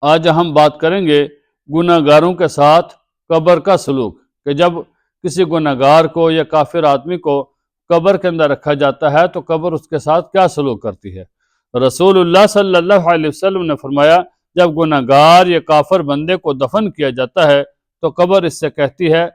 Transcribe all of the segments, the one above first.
آج ہم بات کریں گے گناہ گاروں کے ساتھ قبر کا سلوک، کہ جب کسی گناہ گار کو یا کافر آدمی کو قبر کے اندر رکھا جاتا ہے تو قبر اس کے ساتھ کیا سلوک کرتی ہے۔ رسول اللہ صلی اللہ علیہ وسلم نے فرمایا، جب گناہ گار یا کافر بندے کو دفن کیا جاتا ہے تو قبر اس سے کہتی ہے،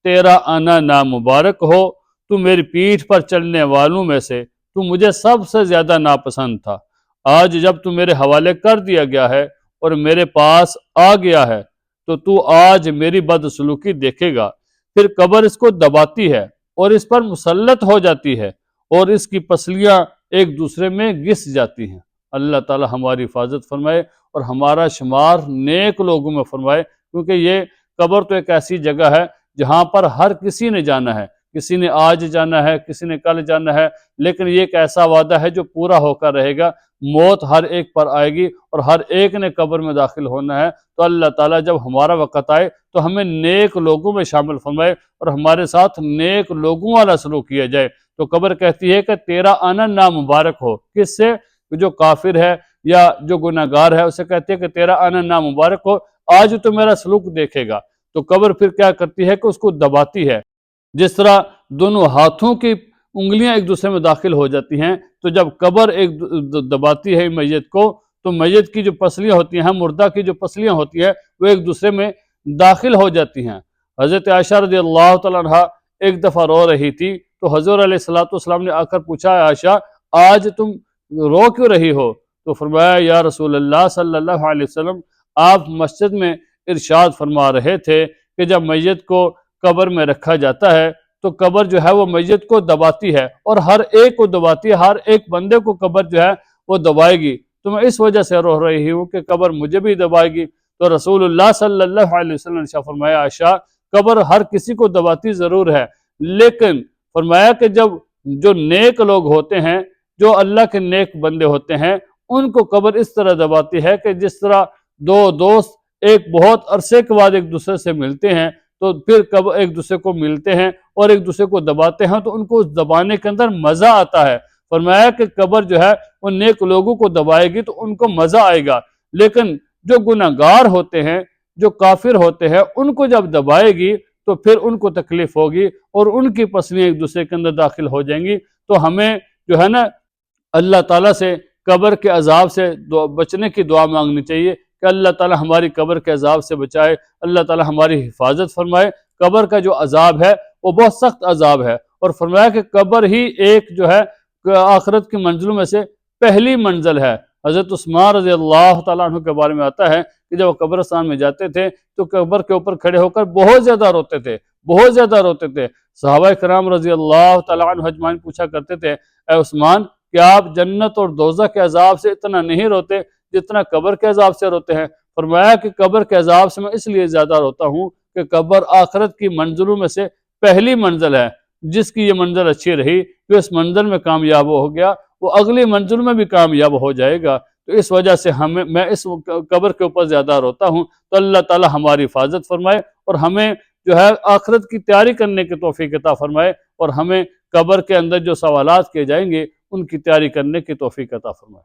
تیرا آنا نامبارک ہو، تو میری پیٹھ پر چلنے والوں میں سے تو مجھے سب سے زیادہ ناپسند تھا، آج جب تو میرے حوالے کر دیا گیا ہے اور میرے پاس آ گیا ہے تو آج میری بدسلوکی دیکھے گا۔ پھر قبر اس کو دباتی ہے اور اس پر مسلط ہو جاتی ہے اور اس کی پسلیاں ایک دوسرے میں گھس جاتی ہیں۔ اللہ تعالی ہماری حفاظت فرمائے اور ہمارا شمار نیک لوگوں میں فرمائے، کیونکہ یہ قبر تو ایک ایسی جگہ ہے جہاں پر ہر کسی نے جانا ہے، کسی نے آج جانا ہے، کسی نے کل جانا ہے، لیکن یہ ایک ایسا وعدہ ہے جو پورا ہو کر رہے گا۔ موت ہر ایک پر آئے گی اور ہر ایک نے قبر میں داخل ہونا ہے۔ تو اللہ تعالیٰ جب ہمارا وقت آئے تو ہمیں نیک لوگوں میں شامل فرمائے اور ہمارے ساتھ نیک لوگوں والا سلوک کیا جائے۔ تو قبر کہتی ہے کہ تیرا آنا نامبارک ہو، کس سے؟ جو کافر ہے یا جو گناہ گار ہے اسے کہتی ہے کہ تیرا آنا نامبارک ہو، آج تو میرا سلوک دیکھے گا۔ تو قبر پھر کیا کرتی ہے کہ اس کو دباتی ہے، جس طرح دونوں ہاتھوں کی انگلیاں ایک دوسرے میں داخل ہو جاتی ہیں، تو جب قبر ایک دباتی ہے میت کو تو میت کی جو پسلیاں ہوتی ہیں، مردہ کی جو پسلیاں ہوتی ہیں، وہ ایک دوسرے میں داخل ہو جاتی ہیں۔ حضرت عائشہ رضی اللہ تعالیٰ عنہ ایک دفعہ رو رہی تھی تو حضور علیہ السلام نے آ کر پوچھا، عائشہ آج تم رو کیوں رہی ہو؟ تو فرمایا، یا رسول اللہ صلی اللہ علیہ وسلم، آپ مسجد میں ارشاد فرما رہے تھے کہ جب میت کو قبر میں رکھا جاتا ہے تو قبر جو ہے وہ میت کو دباتی ہے اور ہر ایک کو دباتی ہے، ہر ایک بندے کو قبر جو ہے وہ دبائے گی، تو میں اس وجہ سے رو رہی ہوں کہ قبر مجھے بھی دبائے گی۔ تو رسول اللہ صلی اللہ علیہ وسلم نے فرمایا، عائشہ قبر ہر کسی کو دباتی ضرور ہے، لیکن فرمایا کہ جب جو نیک لوگ ہوتے ہیں، جو اللہ کے نیک بندے ہوتے ہیں، ان کو قبر اس طرح دباتی ہے کہ جس طرح دو دوست ایک بہت عرصے کے بعد ایک دوسرے سے ملتے ہیں تو پھر کب ایک دوسرے کو ملتے ہیں اور ایک دوسرے کو دباتے ہیں تو ان کو اس دبانے کے اندر مزہ آتا ہے۔ فرمایا کہ قبر جو ہے وہ نیک لوگوں کو دبائے گی تو ان کو مزہ آئے گا، لیکن جو گناہ گار ہوتے ہیں، جو کافر ہوتے ہیں، ان کو جب دبائے گی تو پھر ان کو تکلیف ہوگی اور ان کی پسلیاں ایک دوسرے کے اندر داخل ہو جائیں گی۔ تو ہمیں جو ہے نا اللہ تعالیٰ سے قبر کے عذاب سے بچنے کی دعا مانگنی چاہیے کہ اللہ تعالیٰ ہماری قبر کے عذاب سے بچائے، اللہ تعالیٰ ہماری حفاظت فرمائے۔ قبر کا جو عذاب ہے وہ بہت سخت عذاب ہے، اور فرمایا کہ قبر ہی ایک جو ہے آخرت کی منزلوں میں سے پہلی منزل ہے۔ حضرت عثمان رضی اللہ تعالیٰ عنہ کے بارے میں آتا ہے کہ جب وہ قبرستان میں جاتے تھے تو قبر کے اوپر کھڑے ہو کر بہت زیادہ روتے تھے، بہت زیادہ روتے تھے۔ صحابہ کرام رضی اللہ تعالیٰ عنہ اجمعین پوچھا کرتے تھے، اے عثمان، کیا آپ جنت اور دوزخ کے عذاب سے اتنا نہیں روتے جتنا قبر کے عذاب سے روتے ہیں؟ فرمایا کہ قبر کے عذاب سے میں اس لیے زیادہ روتا ہوں کہ قبر آخرت کی منزلوں میں سے پہلی منزل ہے، جس کی یہ منزل اچھی رہی، جو اس منزل میں کامیاب ہو گیا، وہ اگلی منزل میں بھی کامیاب ہو جائے گا۔ تو اس وجہ سے میں اس قبر کے اوپر زیادہ روتا ہوں۔ تو اللہ تعالی ہماری حفاظت فرمائے اور ہمیں جو ہے آخرت کی تیاری کرنے کی توفیق عطا فرمائے، اور ہمیں قبر کے اندر جو سوالات کیے جائیں گے ان کی تیاری کرنے کی توفیق عطا فرمائے۔